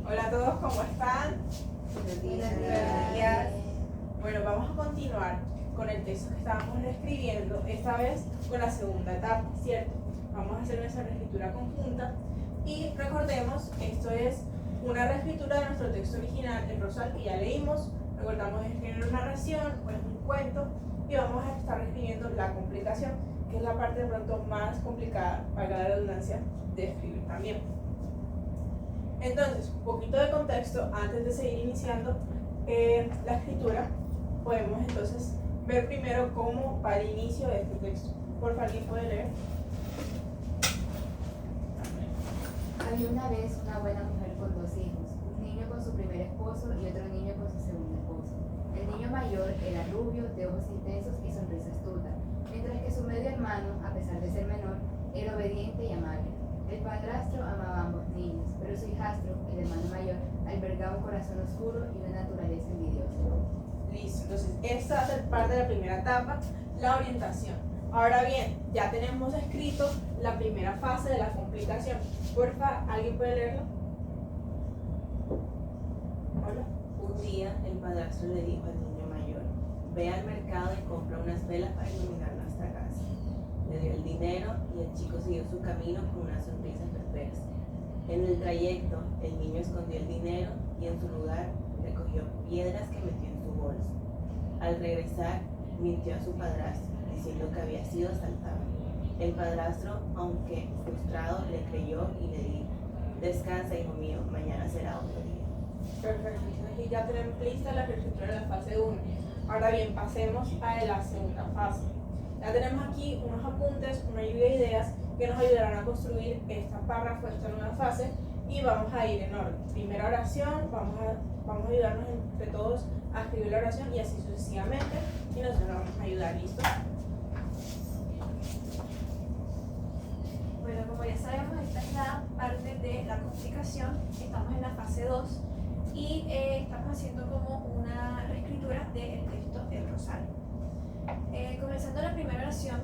Hola a todos, ¿cómo están? Buenos Buenos días. Bueno, vamos a continuar con el texto que estábamos reescribiendo, esta vez con la segunda etapa, ¿cierto? Vamos a hacer nuestra reescritura conjunta y recordemos, esto es una reescritura de nuestro texto original, el Rosal, que ya leímos. Recordamos es que es una narración o es un cuento y vamos a estar reescribiendo la complicación, que es la parte de pronto más complicada, para la redundancia, de escribir también. Entonces, un poquito de contexto antes de seguir iniciando la escritura. Podemos entonces ver primero cómo va el inicio de este texto. Por favor, ¿alguien puede leer? Había una vez una buena mujer con dos hijos, un niño con su primer esposo y otro niño con su segundo esposo. El niño mayor era rubio, de ojos intensos y sonrisa astuta, mientras que su medio hermano, a pesar de ser menor, era obediente y amable. El padrastro amaba a ambos niños, pero su hijastro, el hermano mayor, albergaba un corazón oscuro y una naturaleza envidiosa. Listo, entonces esta va a ser parte de la primera etapa, la orientación. Ahora bien, ya tenemos escrito la primera fase de la complicación. Porfa, ¿alguien puede leerlo? Hola. Un día el padrastro le dijo al niño mayor: ve al mercado y compra unas velas para iluminar nuestra casa. Le dio el dinero y el chico siguió su camino con una sonrisa perversa. En el trayecto, el niño escondió el dinero y en su lugar recogió piedras que metió en su bolso. Al regresar, mintió a su padrastro, diciendo que había sido asaltado. El padrastro, aunque frustrado, le creyó y le dijo: descansa, hijo mío, mañana será otro día. Perfecto, entonces ya tenemos lista la reescritura de la fase 1. Ahora bien, pasemos a la segunda fase. Ya tenemos aquí unos apuntes, una lluvia de ideas que nos ayudarán a construir este párrafo, esta nueva fase, y vamos a ir en orden. Primera oración, vamos a ayudarnos entre todos a escribir la oración y así sucesivamente, y nosotros vamos a ayudar, ¿listo? Bueno, como ya sabemos, esta es la parte de la complicación. Estamos en la fase 2 y estamos haciendo como una reescritura del texto del Rosario. Comenzando la primera oración,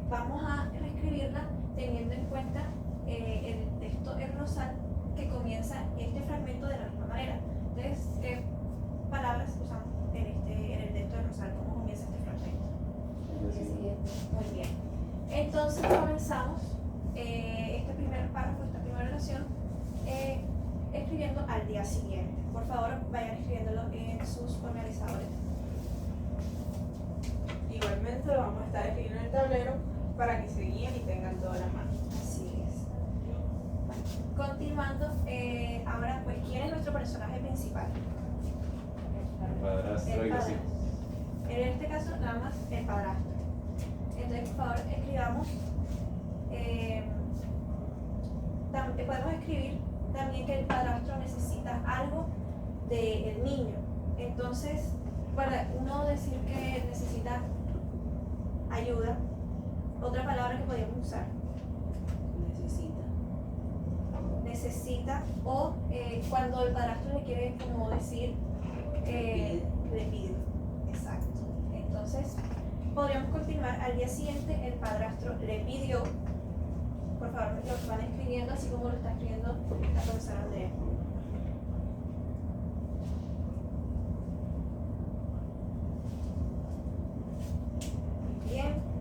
vamos a reescribirla teniendo en cuenta el texto El Rosal, que comienza este fragmento de la misma manera. Entonces, ¿qué palabras usamos en el texto del Rosal? ¿Cómo comienza este fragmento? Muy bien. Entonces comenzamos este primer párrafo, esta primera oración, escribiendo al día siguiente. Por favor, vayan escribiéndolo en sus organizadores. Igualmente lo vamos a estar escribiendo en el tablero para que se guíen y tengan toda la mano. Así es. Bueno, continuando, ahora pues, ¿quién es nuestro personaje principal? El padrastro. El padrastro. En este caso, nada más el padrastro. Entonces, por favor, escribamos. Podemos escribir también que el padrastro necesita algo del niño. Entonces, para uno decir que necesita ayuda, otra palabra que podríamos usar, necesita, o cuando el padrastro le quiere como decir, le pide. Exacto. Entonces, podríamos continuar. Al día siguiente, el padrastro le pidió. Por favor, lo van escribiendo así como lo está escribiendo la profesora Andrea. Bien.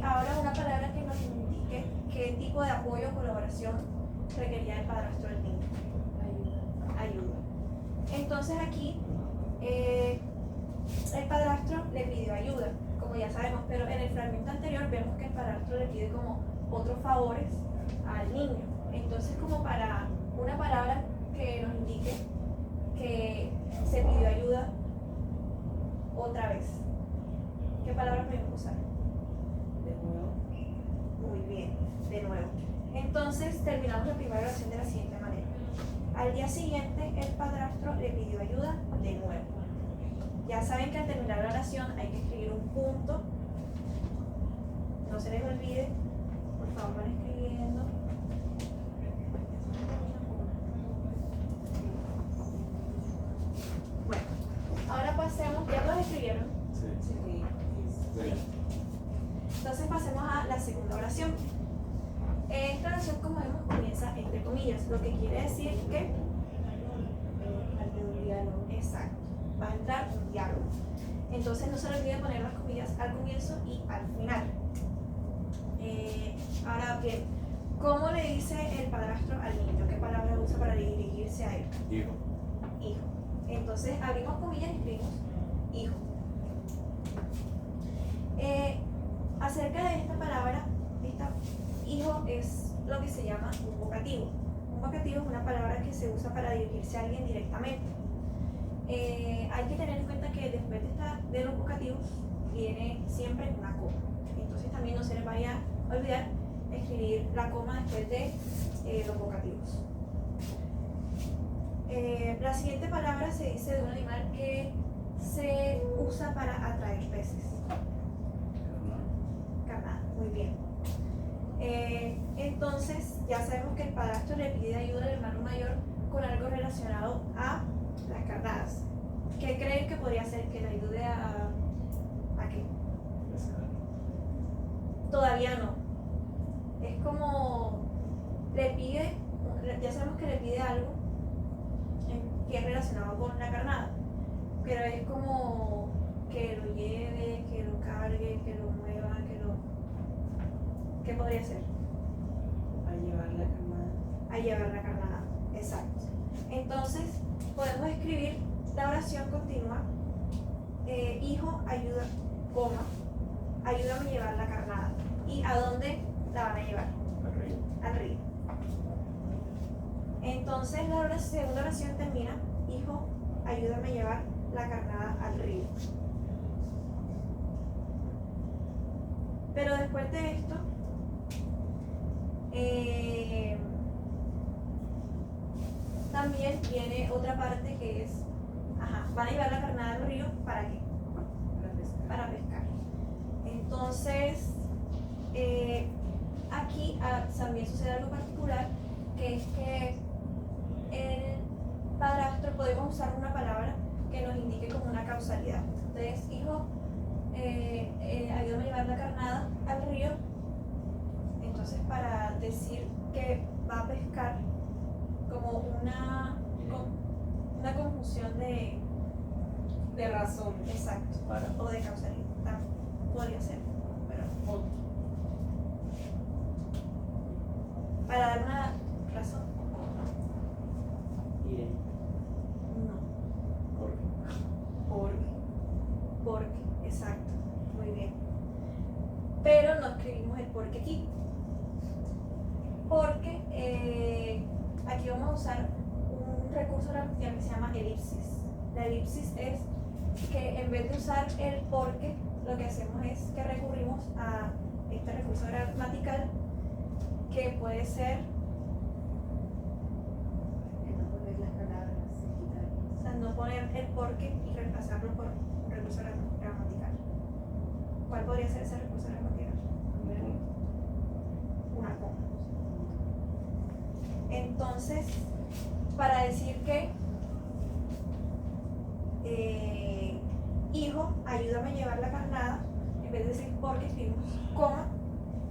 Ahora una palabra que nos indique qué tipo de apoyo o colaboración requería el padrastro del niño. Ayuda. Entonces aquí el padrastro le pidió ayuda, como ya sabemos, pero en el fragmento anterior vemos que el padrastro le pide como otros favores al niño. Entonces, como para una palabra que nos indique que se pidió ayuda otra vez, ¿qué palabra podemos usar? De nuevo. Muy bien, de nuevo. Entonces terminamos la primera oración de la siguiente manera. Al día siguiente el padrastro le pidió ayuda de nuevo. Ya saben que al terminar la oración hay que escribir un punto. No se les olvide, por favor van escribiendo. Bueno, ahora pasemos, ¿ya todos escribieron? Sí. Sí. Entonces pasemos a la segunda oración. Esta oración, como vemos, comienza comienza entre comillas, lo que quiere decir que Parte de un diálogo. exacto, va a entrar un diálogo. Entonces no se le olvide poner las comillas al comienzo y al final. Ahora bien, ¿cómo le dice el padrastro al niño? ¿Qué palabra usa para dirigirse a él? Hijo. Hijo. Entonces abrimos comillas y escribimos hijo. Acerca de esta palabra, hijo es lo que se llama un vocativo. Un vocativo es una palabra que se usa para dirigirse a alguien directamente. Hay que tener en cuenta que después de los vocativos viene siempre una coma. Entonces también no se les vaya a olvidar escribir la coma después de los vocativos. La siguiente palabra se dice de un animal que se usa para atraer peces. Carnada, muy bien. Entonces ya sabemos que el padrastro le pide ayuda al hermano mayor con algo relacionado a las carnadas. ¿Qué creen que podría ser que le ayude a qué? Pescar. Todavía no. Es como le pide, ya sabemos que le pide algo que es relacionado con la carnada, pero es como que lo lleve, que lo cargue, que lo mueva, ¿qué podría ser? A llevar la carnada. A llevar la carnada, exacto. Entonces podemos escribir la oración continua, hijo, ayuda, coma, ayúdame a llevar la carnada. ¿Y a dónde la van a llevar? Arriba. Al río. Entonces la segunda oración termina, hijo, ayúdame a llevar la carnada al río. Pero después de esto, también viene otra parte que es, van a llevar la carnada al río, ¿para qué? Para pescar. Para pescar. Entonces, aquí también sucede algo particular, que es que el padrastro podemos usar una palabra que nos indique como una causalidad. Entonces, hijo, ayúdame a llevar la carnada al río. Entonces, para decir que va a pescar, como una conjunción de razón. exacto Para. o de causalidad. Podría ser, pero para dar una razón. Iré. No. Porque. Porque, exacto, muy bien. Pero no escribimos el porque aquí. Porque aquí vamos a usar un recurso gramatical que se llama elipsis. La elipsis es que en vez de usar el porque, lo que hacemos es que recurrimos a este recurso gramatical que puede ser, El no poner las palabras, quitarlas. o sea, no poner el porque y reemplazarlo por un recurso gramatical. ¿Cuál podría ser ese recurso gramatical? Una coma. Entonces, para decir que hijo, ayúdame a llevar la carnada, en vez de decir porque escribimos coma,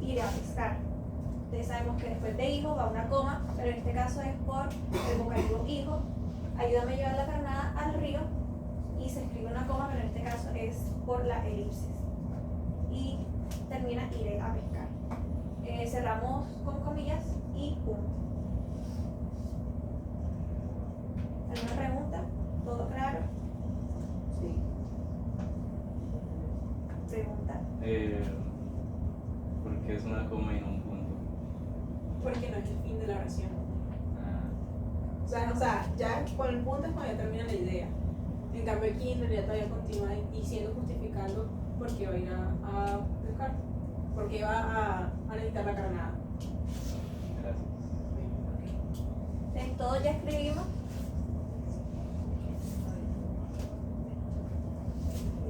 iré a pescar. Entonces sabemos que después de hijo va una coma, pero en este caso es por el vocativo hijo, ayúdame a llevar la carnada al río, y se escribe una coma, pero en este caso es por la elipsis. Y termina iré a pescar. Cerramos con comillas y punto. ¿Alguna pregunta? ¿Todo claro? Sí. Pregunta. ¿Por qué es una coma y no un punto? Porque no es el fin de la oración. Ah, O sea, ya con el punto es cuando ya termina la idea. En cambio aquí en realidad todavía continúa diciendo, justificando por qué va a ir a pescar, por qué va a necesitar la carnada. gracias. En todo ya escribimos.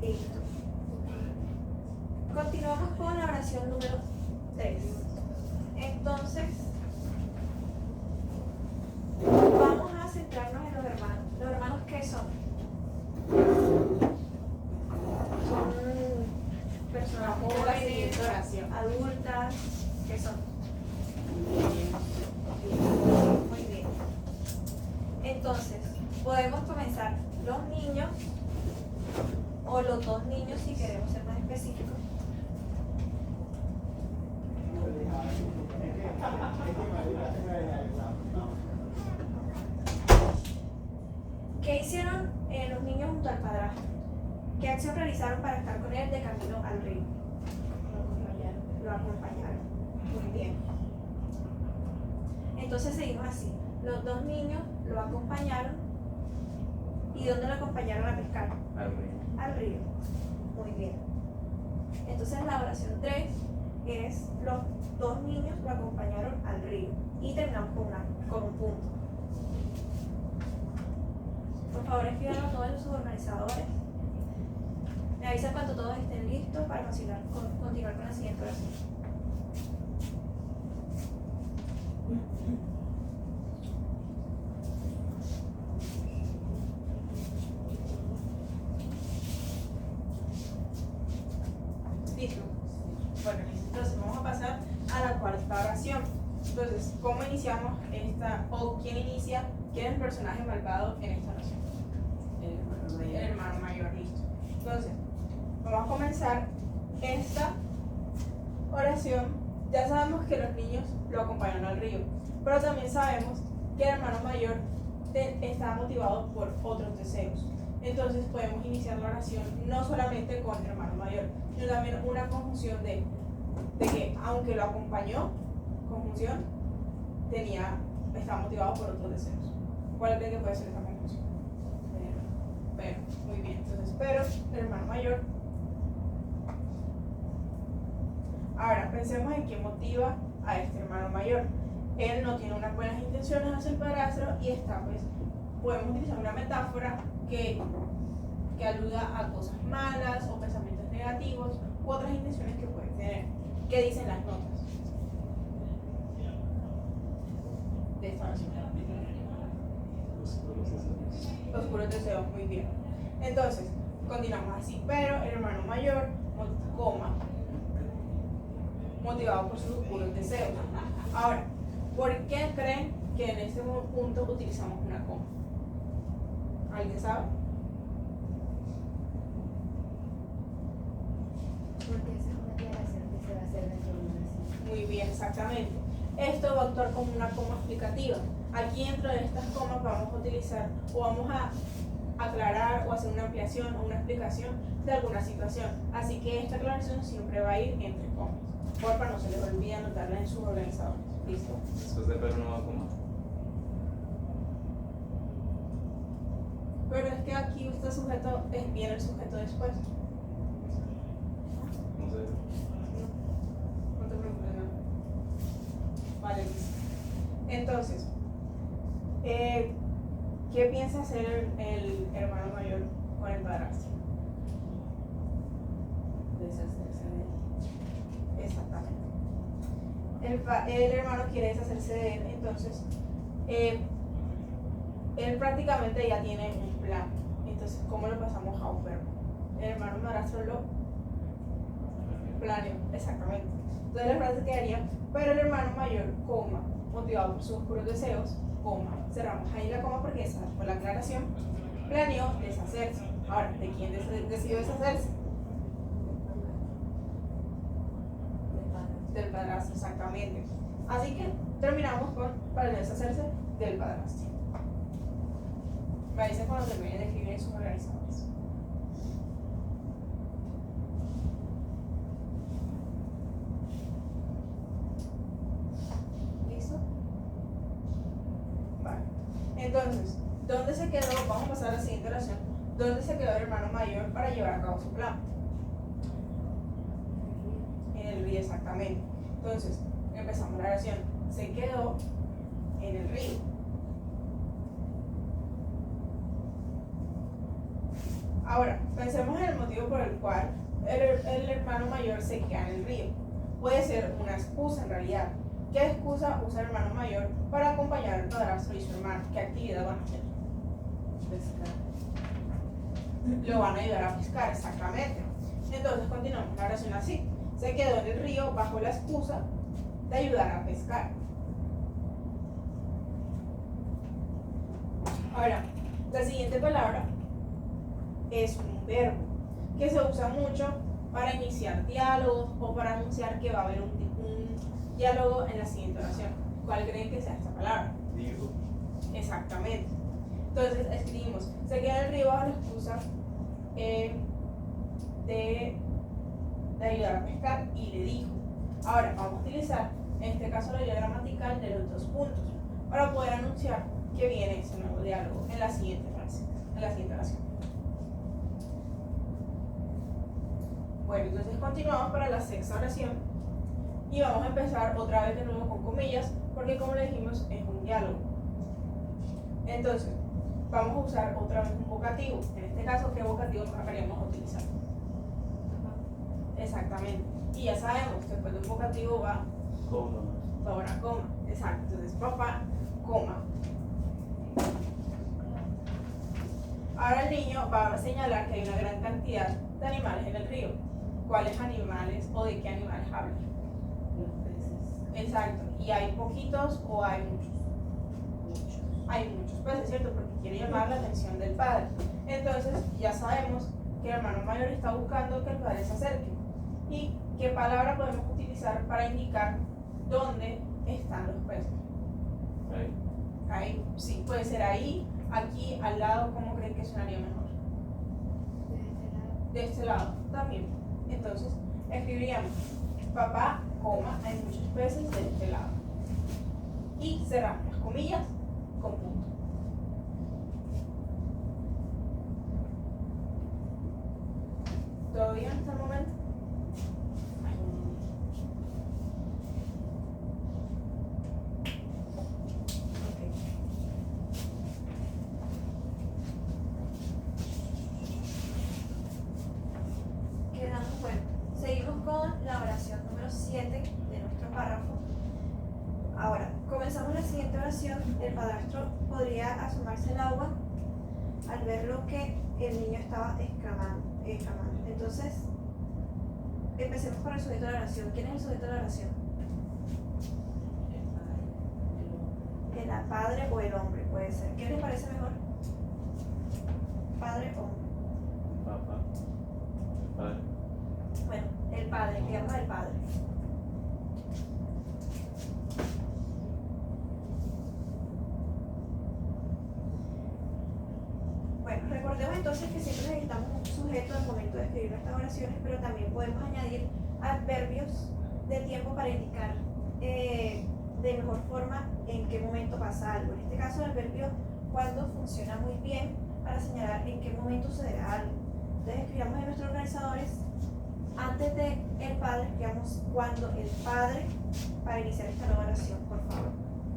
Listo. Continuamos con la oración número 3. Entonces, vamos a centrarnos en los hermanos. ¿Los hermanos qué son? Son personas Vamos a la jóvenes, siguiente oración. adultas, ¿qué son? Niños. Entonces, podemos comenzar los niños o los dos niños si queremos ser más específicos. ¿Qué hicieron los niños junto al padrastro? ¿Qué acción realizaron para estar con él de camino al río? Lo acompañaron. Muy bien. Entonces seguimos así. Los dos niños lo acompañaron. ¿Y dónde lo acompañaron a pescar? Al río. Al río. Muy bien. Entonces la oración 3 es los dos niños lo acompañaron al río. Y terminamos con un punto. Por favor, escríbanlo todos en sus organizadores. Me avisan cuando todos estén listos para continuar con la siguiente oración. Listo. Bueno, listo. Entonces vamos a pasar a la cuarta oración. Entonces, ¿cómo iniciamos esta, o quién inicia, quién es el personaje malvado en esta oración? El hermano mayor, listo. Entonces, vamos a comenzar esta oración. Ya sabemos que los niños lo acompañan al río, pero también sabemos que el hermano mayor está motivado por otros deseos. Entonces podemos iniciar la oración no solamente con el hermano mayor, sino también una conjunción de que aunque lo acompañó, conjunción, está motivado por otros deseos. ¿Cuál cree que puede ser esta conjunción? Pero, muy bien. Entonces, pero el hermano mayor. Ahora, pensemos en qué motiva a este hermano mayor. Él no tiene unas buenas intenciones hacia el padrastro y está, pues, podemos utilizar una metáfora que aluda a cosas malas o pensamientos negativos u otras intenciones que pueden tener. ¿Qué dicen las notas de esta oración? Oscuros deseos, muy bien. Entonces, continuamos así, pero el hermano mayor, coma, motivado por sus oscuros deseos. Ahora, ¿por qué creen que en este punto utilizamos una coma? ¿Alguien sabe? Porque esa es una aclaración que se va a hacer dentro de una oración. Muy bien, exactamente. Esto va a actuar como una coma explicativa. Aquí dentro de estas comas vamos a utilizar o vamos a aclarar o hacer una ampliación o una explicación de alguna situación. Así que esta aclaración siempre va a ir entre comas. Porfa, no se les olvide anotarla en sus organizadores. ¿Listo? Después de pero no va a comer. Pero es que aquí usted sujeto, viene el sujeto después. No sé. No te preocupes, no. Vale, listo. Entonces, ¿qué piensa hacer el hermano mayor con el padrastro? Deshacerse de él. Exactamente. El hermano quiere deshacerse de él, entonces él prácticamente ya tiene un plan. Entonces, ¿cómo lo pasamos a un verbo? El hermano madrastro lo planeó, exactamente. Entonces la frase quedaría, pero el hermano mayor, coma, motivado por sus oscuros deseos, coma, cerramos ahí la coma porque esa fue la aclaración, planeó deshacerse. Ahora, ¿de quién decidió deshacerse? Del padrastro, exactamente. Así que terminamos con para deshacerse del padrastro. Me dicen cuando terminen de escribir en sus organizadores. ¿Listo? Vale. Entonces, ¿dónde se quedó? Vamos a pasar a la siguiente oración. ¿Dónde se quedó el hermano mayor para llevar a cabo su plan? En el río, exactamente. Entonces, empezamos la oración. Se quedó en el río. Ahora, pensemos en el motivo por el cual el hermano mayor se queda en el río. Puede ser una excusa en realidad. ¿Qué excusa usa el hermano mayor para acompañar al padrastro y su hermano? ¿Qué actividad van a hacer? Pescar. Lo van a ayudar a pescar, exactamente. Entonces continuamos la oración así. Se quedó en el río bajo la excusa de ayudar a pescar. Ahora, la siguiente palabra es un verbo que se usa mucho para iniciar diálogos o para anunciar que va a haber un diálogo en la siguiente oración. ¿Cuál creen que sea esta palabra? Digo. Exactamente. Entonces escribimos, se queda el río bajo la excusa de ayudar a pescar y le dijo. Ahora vamos a utilizar en este caso la ayuda gramatical de los dos puntos para poder anunciar que viene ese nuevo diálogo en la siguiente frase, en la siguiente oración. Bueno, entonces continuamos para la sexta oración y vamos a empezar otra vez de nuevo con comillas porque como le dijimos es un diálogo. Entonces vamos a usar otra vez un vocativo. En este caso, ¿qué vocativo queríamos utilizar? Exactamente. Y ya sabemos, después de un vocativo va una coma. Exacto. Entonces papá, coma. Ahora el niño va a señalar que hay una gran cantidad de animales en el río. ¿Cuáles animales o de qué animales hablan? Los peces. Exacto. ¿Y hay poquitos o hay muchos? Muchos. Hay muchos peces, ¿cierto? Porque quiere llamar la atención del padre. Entonces ya sabemos que el hermano mayor está buscando que el padre se acerque. ¿Y qué palabra podemos utilizar para indicar dónde están los peces? Ahí. Ahí, sí, puede ser ahí, aquí, al lado, ¿cómo creen que sonaría mejor? De este lado también. Entonces, escribiríamos, papá, coma, hay muchos peces de este lado. Y cerramos las comillas con punto. ¿Todo bien hasta el momento? Quedamos, bueno, seguimos con la oración número 7 de nuestro párrafo. Ahora, comenzamos la siguiente oración. El padrastro podría asomarse al agua al ver lo que el niño estaba exclamando. Entonces, empecemos con el sujeto de la oración. ¿Quién es el sujeto de la oración? El padre o el hombre, puede ser. ¿Qué les parece mejor? Padre o hombre. Papá. Padre. Bueno, el padre, digamos el padre. Bueno, recordemos entonces que siempre necesitamos un sujeto al momento de escribir nuestras oraciones, pero también podemos añadir adverbios de tiempo para indicar de mejor forma en qué momento pasa algo. En este caso, el adverbio cuando funciona muy bien para señalar en qué momento sucederá algo. Entonces, escribamos en nuestros organizadores, antes de el padre, escribamos cuando el padre, para iniciar esta nueva oración, por favor.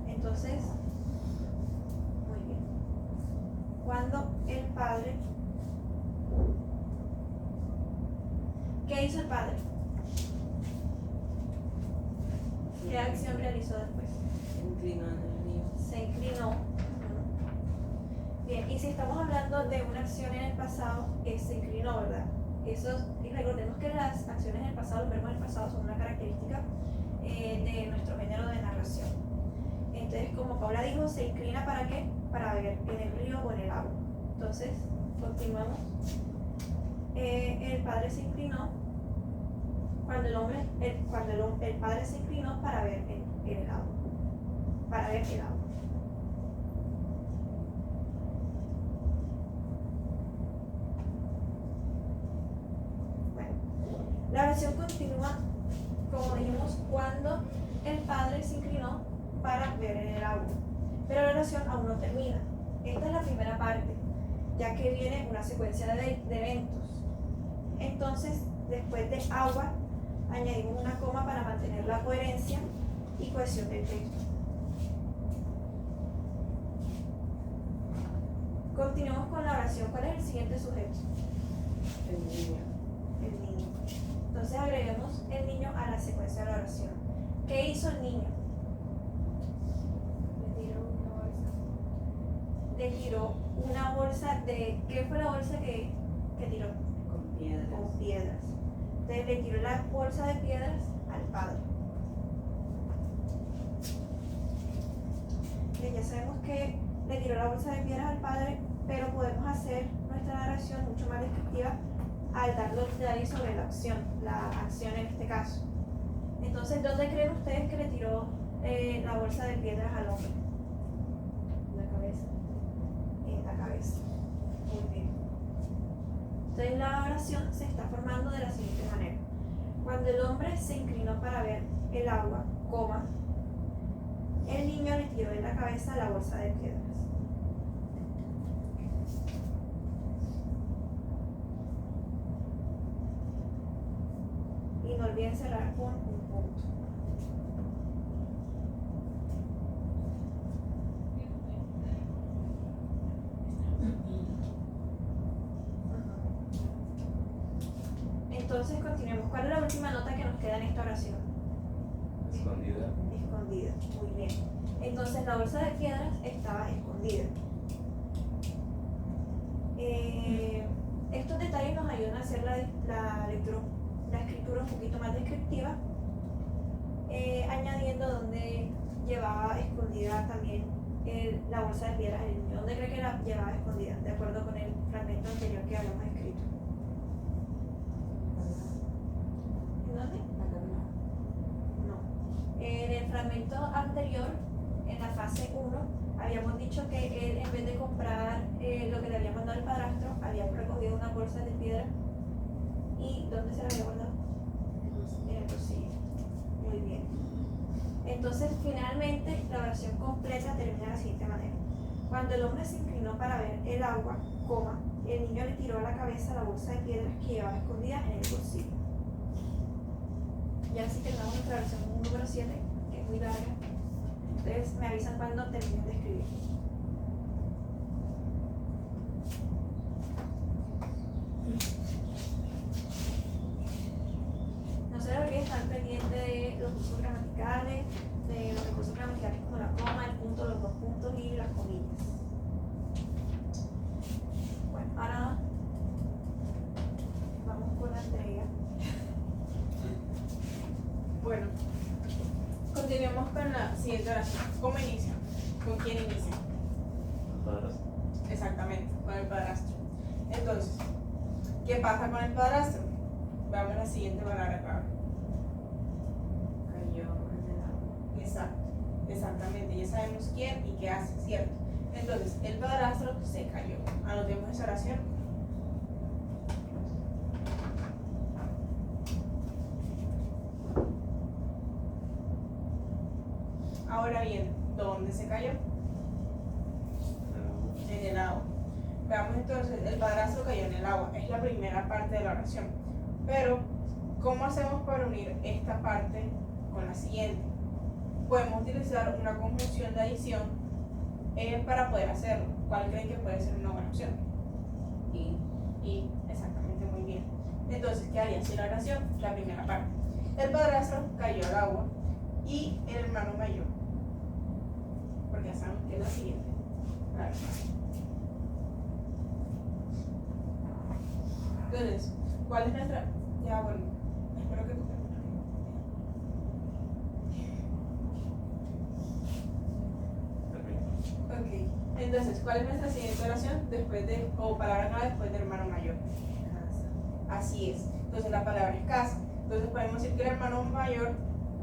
Entonces, muy bien. Cuando el padre, ¿qué hizo el padre? ¿Qué acción realizó después? Se inclinó en el río. Se inclinó. Bien, y si estamos hablando de una acción en el pasado, se inclinó, ¿verdad? Y recordemos que las acciones en el pasado, los verbos en el pasado son una característica de nuestro género de narración. Entonces, como Paula dijo, se inclina ¿para qué? Para ver en el río o en el agua. Entonces, continuamos. El padre se inclinó cuando el padre se inclinó para ver en el agua. Para ver el agua. La oración continúa, como dijimos, cuando el padre se inclinó para ver en el agua. Pero la oración aún no termina. Esta es la primera parte, ya que viene una secuencia de eventos. Entonces, después de agua, añadimos una coma para mantener la coherencia y cohesión del texto. Continuamos con la oración. ¿Cuál es el siguiente sujeto? El niño. El niño. Entonces agreguemos el niño a la secuencia de la oración. ¿Qué hizo el niño? Le tiró una bolsa de... ¿Qué fue la bolsa que tiró? Con piedras. Con piedras. Entonces le tiró la bolsa de piedras al padre. Ya sabemos que le tiró la bolsa de piedras al padre, pero podemos hacer nuestra narración mucho más descriptiva al dar los detalles sobre la acción en este caso. Entonces, ¿dónde creen ustedes que le tiró la bolsa de piedras al hombre? La cabeza. En la cabeza. Muy bien. Entonces la oración se está formando de la siguiente manera. Cuando el hombre se inclinó para ver el agua, coma, el niño le tiró en la cabeza la bolsa de piedras. Y no olviden cerrar con un punto. Entonces continuemos. ¿Cuál es la última nota que nos queda en esta oración? Escondida. Escondida. Muy bien. Entonces la bolsa de piedras estaba escondida. Estos detalles nos ayudan a hacer la escritura un poquito más descriptiva, añadiendo donde llevaba escondida también la bolsa de piedras el niño. ¿Dónde cree que la llevaba escondida? De acuerdo con el fragmento anterior que habíamos escrito. ¿En dónde? La cabeza. No. En el fragmento anterior, en la fase 1, habíamos dicho que él, en vez de comprar lo que le había mandado el padrastro, había recogido una bolsa de piedra. ¿Y dónde se la había guardado? En el bolsillo. Muy bien. Entonces, finalmente, la oración completa termina de la siguiente manera. Cuando el hombre se inclinó para ver el agua, coma, el niño le tiró a la cabeza la bolsa de piedras que llevaba escondida en el bolsillo. Ya así terminamos nuestra versión número 7, que es muy larga. Ustedes me avisan cuando terminen de escribir. No se les olvide estar pendiente de los recursos gramaticales, de los recursos gramaticales como la coma, el punto, los dos puntos y las comillas. Bueno, ahora vamos con la entrega. Bueno, continuemos con la siguiente oración. ¿Cómo inicia? ¿Con quién inicia? Padrastro. Exactamente, con el padrastro. Entonces, ¿qué pasa con el padrastro? Veamos la siguiente palabra clave. Cayó en el agua. Exacto, exactamente. Ya sabemos quién y qué hace, ¿cierto? Entonces, el padrastro se cayó. Anotemos esa oración. Ahora bien, ¿dónde se cayó? En el agua. Veamos entonces, el padrastro cayó en el agua. Es la primera parte de la oración. Pero, ¿cómo hacemos para unir esta parte con la siguiente? Podemos utilizar una conjunción de adición para poder hacerlo. ¿Cuál creen que puede ser una buena opción? Y, exactamente, muy bien. Entonces, ¿qué haría así la oración? La primera parte. El padrastro cayó al agua y el hermano mayor. Porque ya saben que es la siguiente. A ver. Entonces, ¿cuál es nuestra? Ya, bueno, espero que tú Termino. Ok. Entonces, ¿cuál es nuestra siguiente oración después de, o palabra clave después de hermano mayor? Casa. Así es. Entonces la palabra es casa. Entonces podemos decir que el hermano mayor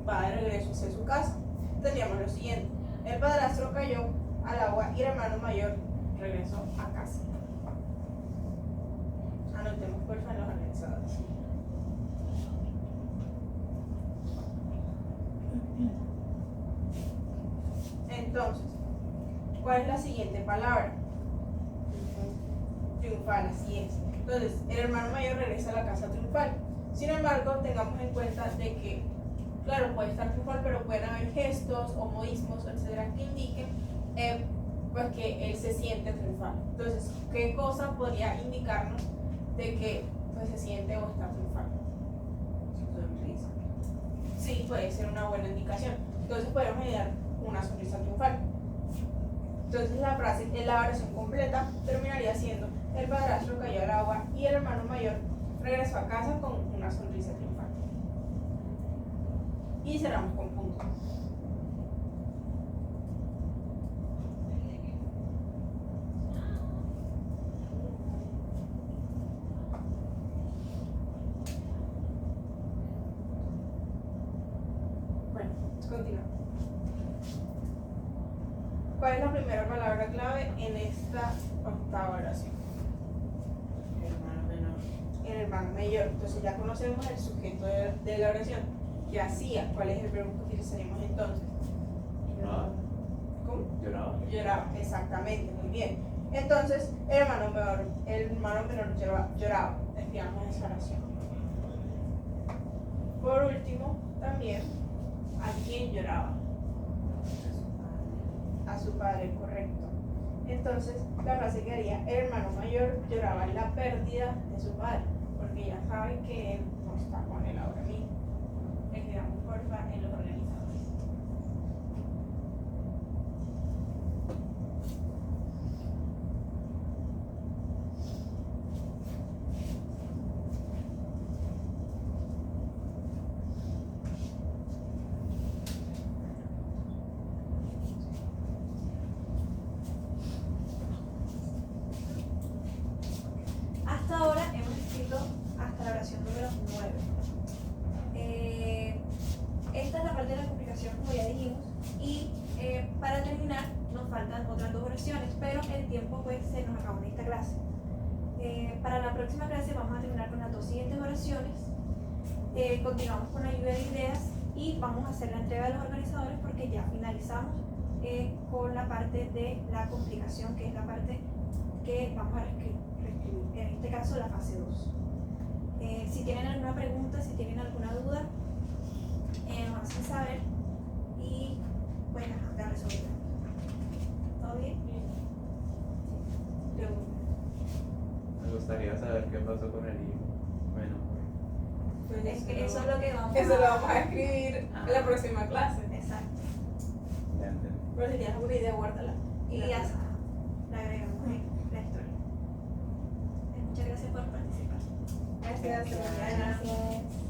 va de regreso hacia su casa. Tendríamos lo siguiente. El padrastro cayó al agua y el hermano mayor regresó a casa. Anotemos por favor los anexados. Entonces, ¿cuál es la siguiente palabra? Triunfal, así es. Entonces, el hermano mayor regresa a la casa triunfal. Sin embargo, tengamos en cuenta de que, claro, puede estar triunfal, pero pueden haber gestos o modismos, etcétera, que indiquen pues que él se siente triunfal. Entonces, ¿qué cosa podría indicarnos de que pues, se siente o está triunfal? Su sonrisa. Sí, puede ser una buena indicación. Entonces podemos dar una sonrisa triunfal. Entonces la frase en la oración completa terminaría siendo: el padrastro cayó al agua y el hermano mayor regresó a casa con una sonrisa triunfal. Y cerramos con punto. ¿Cuál es la primera palabra clave en esta octava oración? Hermano menor. El hermano mayor. Entonces ya conocemos el sujeto de la oración. ¿Qué hacía? ¿Cuál es el verbo que utilizaremos entonces? Lloraba. ¿Cómo? Lloraba. Lloraba, exactamente, muy bien. Entonces, el hermano menor lloraba. Escribamos esa oración. Por último, también, ¿a quién lloraba? A su padre, correcto. Entonces, la frase que haría, el hermano mayor lloraba la pérdida de su padre, porque ya saben que él no está con él ahora mismo. Escribamos porfa en los organizadores. Hasta ahora hemos escrito hasta la oración número 9. Esta es la parte de la complicación, como ya dijimos, y para terminar nos faltan otras 2 oraciones, pero el tiempo pues se nos acabó en esta clase. Para la próxima clase vamos a terminar con las 2 siguientes oraciones, continuamos con la lluvia de ideas y vamos a hacer la entrega de los organizadores porque ya finalizamos con la parte de la complicación, que es la parte que vamos a reescribir, en este caso la fase 2. Si tienen alguna pregunta, si tienen alguna duda, nos hacen saber y pues la resolvemos. ¿Todo bien? Pregunta. Me gustaría saber qué pasó con el hijo menor. Pues Es que eso es lo que vamos Eso lo vamos a escribir en la Ah. próxima clase. Exacto. Ya entendí. Pero si tienes alguna idea, guárdala. Y ya la agregamos en la historia. Muchas gracias por participar. Gracias. Gracias. Gracias.